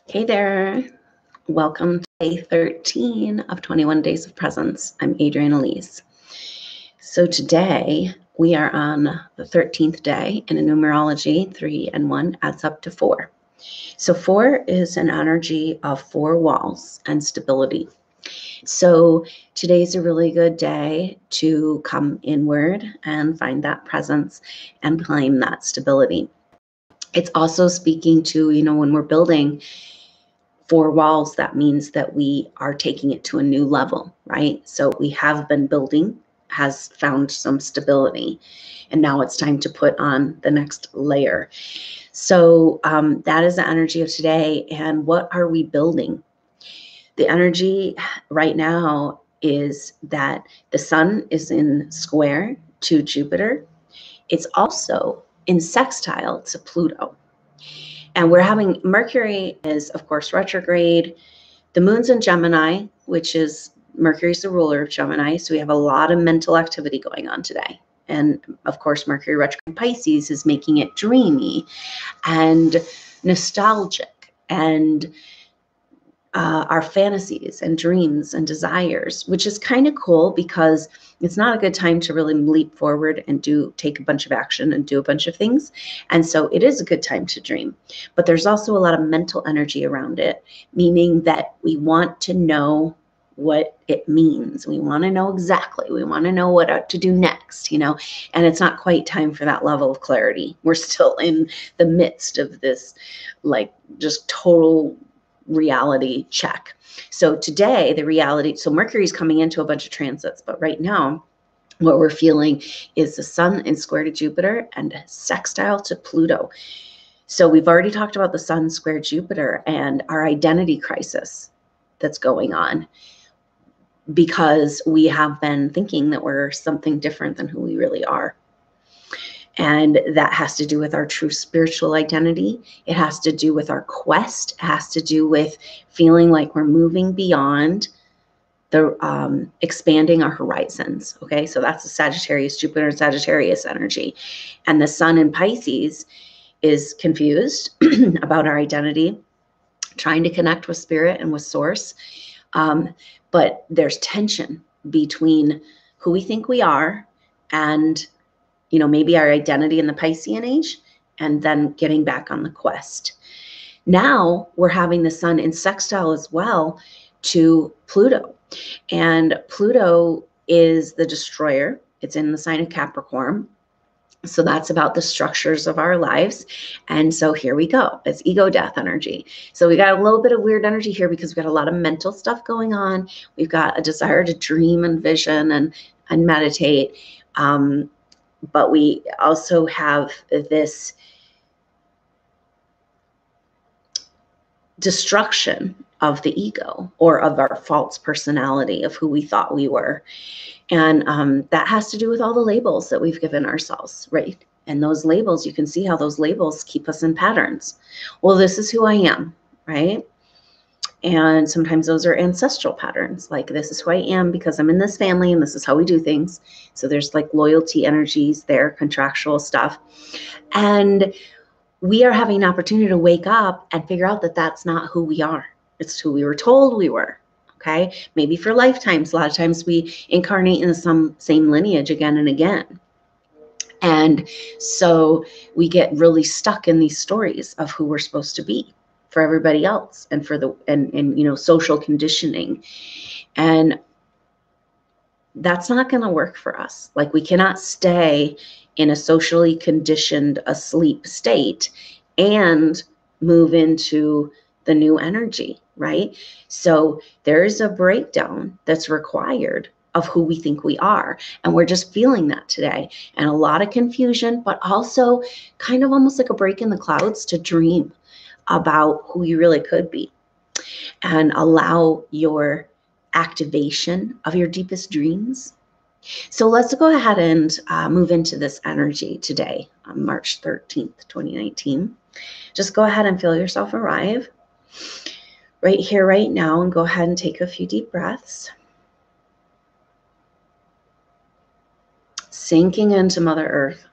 Hey there. Welcome to day 13 of 21 Days of Presence. I'm Adrienne Elise. So today we are on the 13th day, and in numerology, 3 and 1 adds up to 4. So 4 is an energy of 4 walls and stability. So today's a really good day to come inward and find that presence and claim that stability. It's also speaking to, when we're building 4 walls, that means that we are taking it to a new level, right? So we have been building, has found some stability, and now it's time to put on the next layer. So that is the energy of today. And what are we building? The energy right now is that the sun is in square to Jupiter. It's also in sextile to Pluto. And we're having Mercury is, of course, retrograde. The moon's in Gemini, which is Mercury's the ruler of Gemini. So we have a lot of mental activity going on today. And of course, Mercury retrograde Pisces is making it dreamy and nostalgic and our fantasies and dreams and desires, which is kind of cool because it's not a good time to really leap forward and take a bunch of action and do a bunch of things. And so it is a good time to dream, but there's also a lot of mental energy around it, meaning that we want to know what it means. We want to know exactly. We want to know what to do next, and it's not quite time for that level of clarity. We're still in the midst of this, just total reality check. So today, the reality, so Mercury's coming into a bunch of transits, but right now, what we're feeling is the sun in square to Jupiter and sextile to Pluto. So we've already talked about the sun square Jupiter and our identity crisis that's going on because we have been thinking that we're something different than who we really are. And that has to do with our true spiritual identity. It has to do with our quest. It has to do with feeling like we're moving beyond the expanding our horizons. Okay, so that's the Sagittarius, Jupiter and Sagittarius energy. And the sun in Pisces is confused about our identity, trying to connect with spirit and with source. But there's tension between who we think we are and maybe our identity in the Piscean age, and then getting back on the quest. Now we're having the sun in sextile as well to Pluto. And Pluto is the destroyer. It's in the sign of Capricorn. So that's about the structures of our lives. And so here we go. It's ego death energy. So we got a little bit of weird energy here because we've got a lot of mental stuff going on. We've got a desire to dream and vision and meditate. But we also have this destruction of the ego or of our false personality of who we thought we were. And that has to do with all the labels that we've given ourselves, right? And those labels, you can see how those labels keep us in patterns. Well, this is who I am, right? And sometimes those are ancestral patterns, like this is who I am because I'm in this family and this is how we do things. So there's like loyalty energies there, contractual stuff. And we are having an opportunity to wake up and figure out that that's not who we are. It's who we were told we were. Okay. Maybe for lifetimes. A lot of times we incarnate in some same lineage again and again. And so we get really stuck in these stories of who we're supposed to be for everybody else and for social conditioning. And that's not going to work for us. Like, we cannot stay in a socially conditioned asleep state and move into the new energy, right? So there is a breakdown that's required of who we think we are. And we're just feeling that today. And a lot of confusion, but also kind of almost like a break in the clouds to dream about who you really could be and allow your activation of your deepest dreams. So let's go ahead and move into this energy today on March 13th, 2019. Just go ahead and feel yourself arrive right here, right now, and go ahead and take a few deep breaths. Sinking into Mother Earth.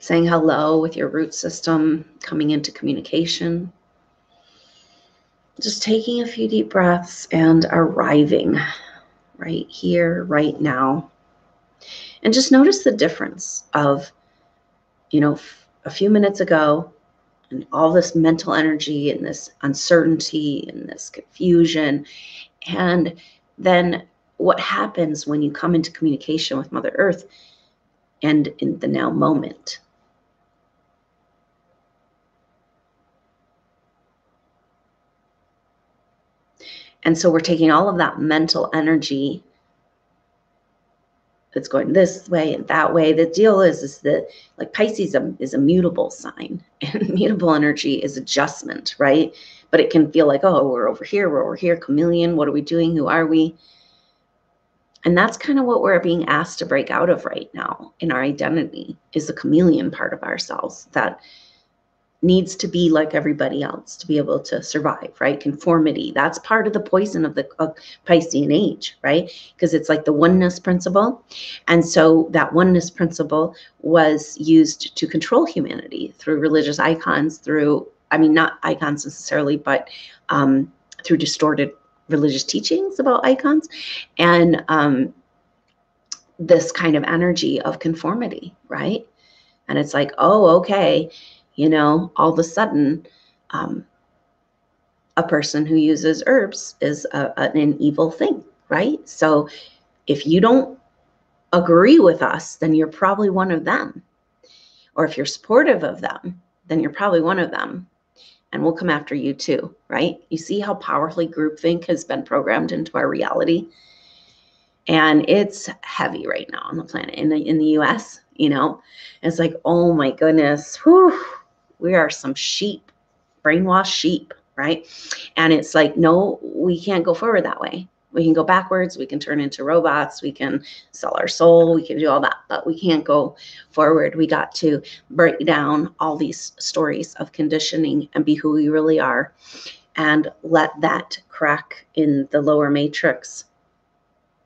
saying hello with your root system, coming into communication. Just taking a few deep breaths and arriving right here, right now. And just notice the difference of, a few minutes ago and all this mental energy and this uncertainty and this confusion. And then what happens when you come into communication with Mother Earth and in the now moment. And so we're taking all of that mental energy that's going this way and that way. The deal is that, like, Pisces is a mutable sign, and mutable energy is adjustment, right? But it can feel like, oh, we're over here, chameleon. What are we doing? Who are we? And that's kind of what we're being asked to break out of right now in our identity, is the chameleon part of ourselves that needs to be like everybody else to be able to survive, right? Conformity. That's part of the poison of the Piscean age, right? Because it's like the oneness principle. And so that oneness principle was used to control humanity through religious icons, not icons necessarily, but through distorted religious teachings about icons, and this kind of energy of conformity, right? And it's like, oh, okay, all of a sudden, a person who uses herbs is an evil thing, right? So if you don't agree with us, then you're probably one of them. Or if you're supportive of them, then you're probably one of them. And we'll come after you too, right? You see how powerfully groupthink has been programmed into our reality? And it's heavy right now on the planet. In the US, it's like, oh my goodness, whew, we are some sheep, brainwashed sheep, right? And it's like, no, we can't go forward that way. We can go backwards. We can turn into robots. We can sell our soul. We can do all that, but we can't go forward. We got to break down all these stories of conditioning and be who we really are, and let that crack in the lower matrix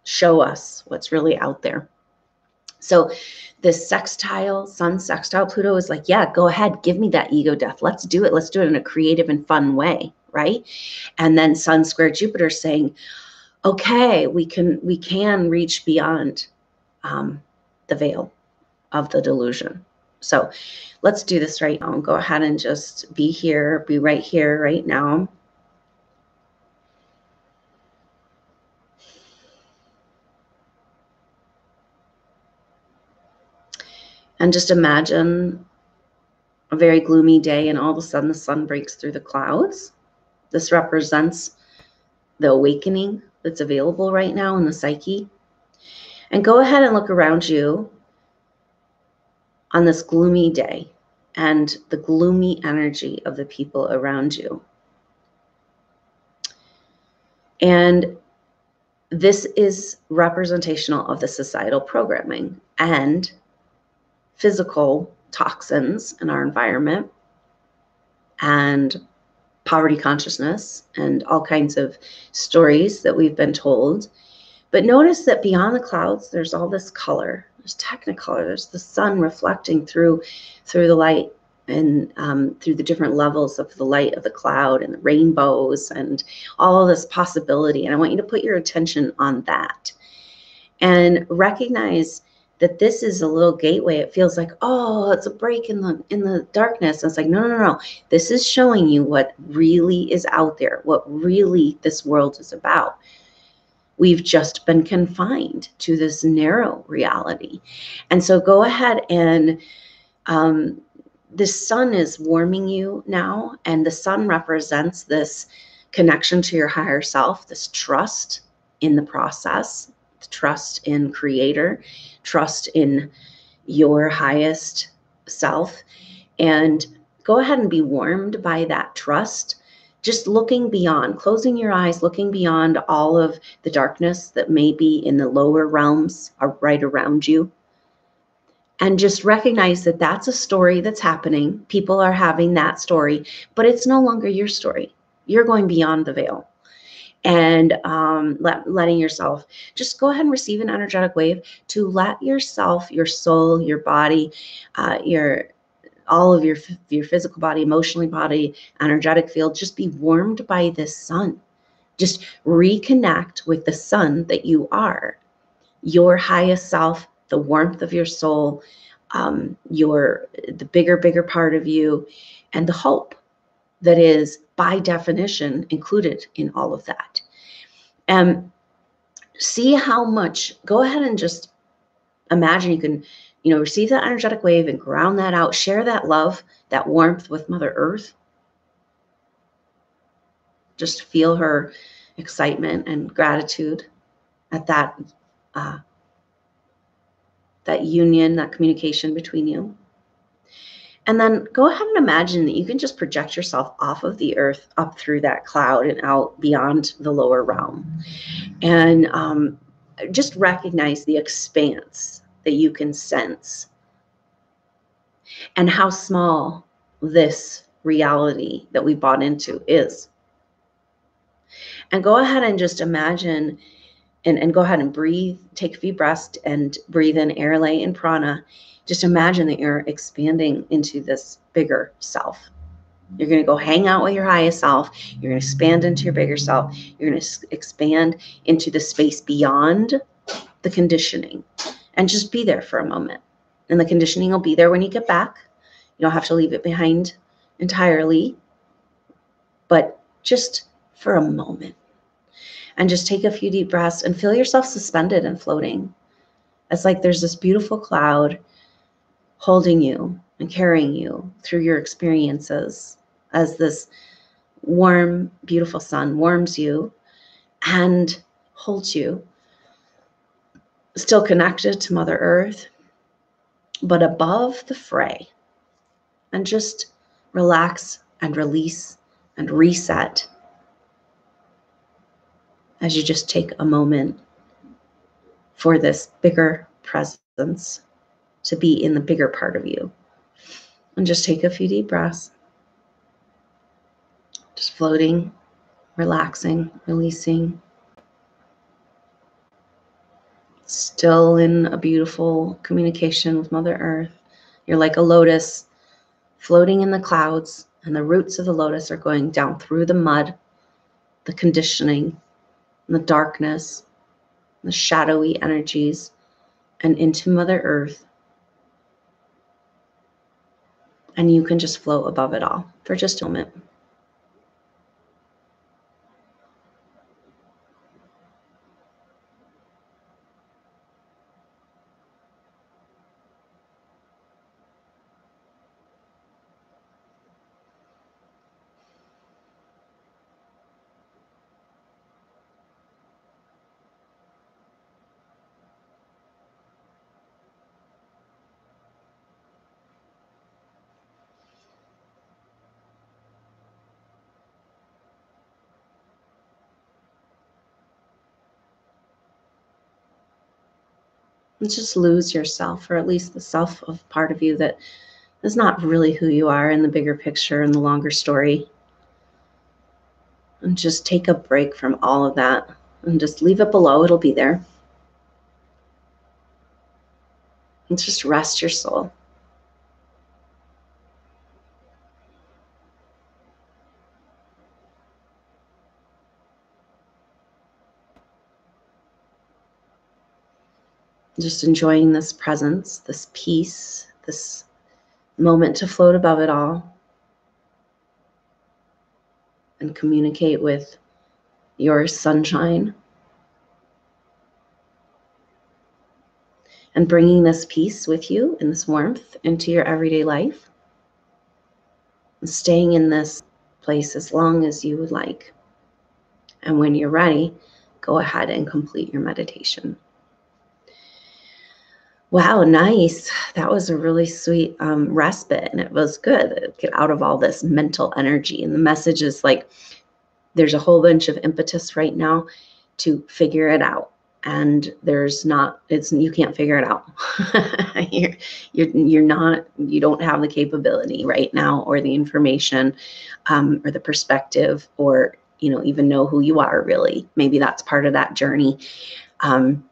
show us what's really out there. So this sextile, Sun sextile Pluto is like, yeah, go ahead, give me that ego death. Let's do it. Let's do it in a creative and fun way, right? And then Sun square Jupiter saying, okay, we can reach beyond the veil of the delusion. So let's do this right now. Go ahead and just be right here, right now. And just imagine a very gloomy day, and all of a sudden the sun breaks through the clouds. This represents the awakening that's available right now in the psyche. And go ahead and look around you on this gloomy day and the gloomy energy of the people around you. And this is representational of the societal programming and physical toxins in our environment, and poverty consciousness, and all kinds of stories that we've been told. But notice that beyond the clouds, there's all this color. There's technicolor. There's the sun reflecting through the light, and through the different levels of the light of the cloud, and the rainbows, and all of this possibility. And I want you to put your attention on that and recognize that this is a little gateway. It feels like, oh, it's a break in the darkness. And it's like, no. This is showing you what really is out there, what really this world is about. We've just been confined to this narrow reality. And so go ahead and the sun is warming you now, and the sun represents this connection to your higher self, this trust in the process, trust in Creator, trust in your highest self. And go ahead and be warmed by that trust, just looking beyond, closing your eyes, looking beyond all of the darkness that may be in the lower realms right around you. And just recognize that that's a story that's happening. People are having that story, but it's no longer your story. You're going beyond the veil. and letting yourself just go ahead and receive an energetic wave to let yourself, your soul, your body, all of your physical body, emotionally body, energetic field, just be warmed by this sun. Just reconnect with the sun that you are, your highest self, the warmth of your soul, the bigger part of you, and the hope that is by definition included in all of that. And see how much, go ahead and just imagine you can, receive that energetic wave and ground that out, share that love, that warmth with Mother Earth. Just feel her excitement and gratitude at that union, that communication between you. And then go ahead and imagine that you can just project yourself off of the earth, up through that cloud and out beyond the lower realm. And just recognize the expanse that you can sense and how small this reality that we bought into is. And go ahead and just imagine and go ahead and breathe, take a few breaths and breathe in air, lay, and prana. Just imagine that you're expanding into this bigger self. You're going to go hang out with your highest self. You're going to expand into your bigger self. You're going to expand into the space beyond the conditioning and just be there for a moment. And the conditioning will be there when you get back. You don't have to leave it behind entirely, but just for a moment. And just take a few deep breaths and feel yourself suspended and floating. It's like there's this beautiful cloud holding you and carrying you through your experiences as this warm, beautiful sun warms you and holds you, still connected to Mother Earth, but above the fray. And just relax and release and reset as you just take a moment for this bigger presence to be in the bigger part of you. And just take a few deep breaths. Just floating, relaxing, releasing. Still in a beautiful communication with Mother Earth. You're like a lotus floating in the clouds, and the roots of the lotus are going down through the mud, the conditioning, and the darkness, the shadowy energies, and into Mother Earth. And you can just float above it all for just a moment. And just lose yourself, or at least the self of part of you that is not really who you are in the bigger picture and the longer story. And just take a break from all of that and just leave it below. It'll be there. And just rest your soul. Just enjoying this presence, this peace, this moment to float above it all and communicate with your sunshine. And bringing this peace with you and this warmth into your everyday life. And staying in this place as long as you would like. And when you're ready, go ahead and complete your meditation. Wow, nice. That was a really sweet respite, and it was good to get out of all this mental energy. And the message is like, there's a whole bunch of impetus right now to figure it out. And you can't figure it out. You don't have the capability right now, or the information, or the perspective, or even know who you are really. Maybe that's part of that journey. And,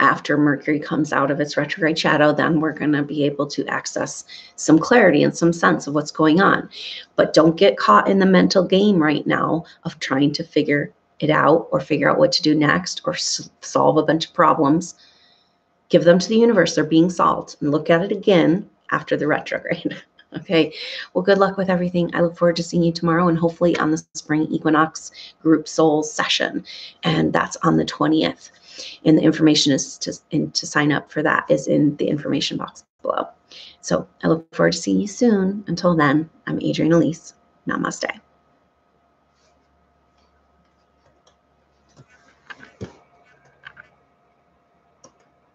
after Mercury comes out of its retrograde shadow, then we're going to be able to access some clarity and some sense of what's going on. But don't get caught in the mental game right now of trying to figure it out or figure out what to do next or solve a bunch of problems. Give them to the universe. They're being solved, and look at it again after the retrograde. Okay. Well, good luck with everything. I look forward to seeing you tomorrow and hopefully on the spring equinox group soul session. And that's on the 20th. And the information is to sign up for that is in the information box below. So I look forward to seeing you soon. Until then, I'm Adrienne Elise. Namaste.